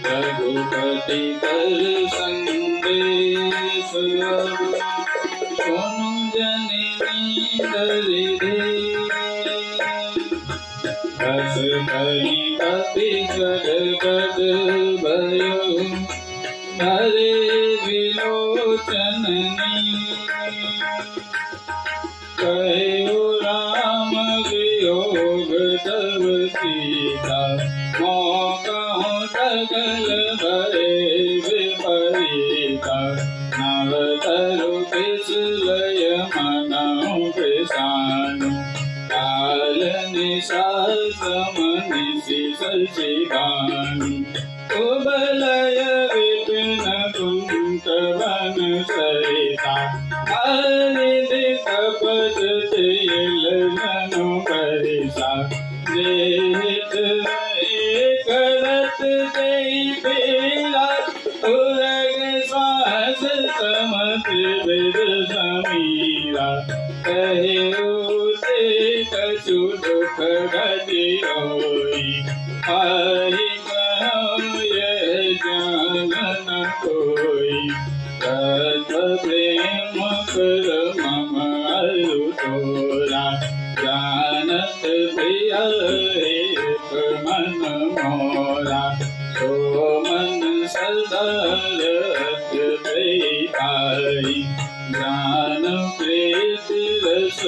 रघुपति कर संदेश सुनु जननी दरिदे बस कहीं कपि गद भयो हरे विलोचननी कहो राम वियोग तब सीता मौका सकल भरे विपरीता नव तरु किस लय मनो कृषानु काल निशा समनिशि सचिवानु कुबलय विपिन कुंत वन सरिता हरि कपट तेल जनु परिसा जेहित करत तेहि बेला उरग श्वास समत विद समीरा कहियो ते कछु दुख गति होई हरि कहो यह जान न कोई तत् प्रेम कर मम अरु तोरा जानत प्रिय एक मन मोरा सो मन सदा रत आई ज्ञान प्रीति रस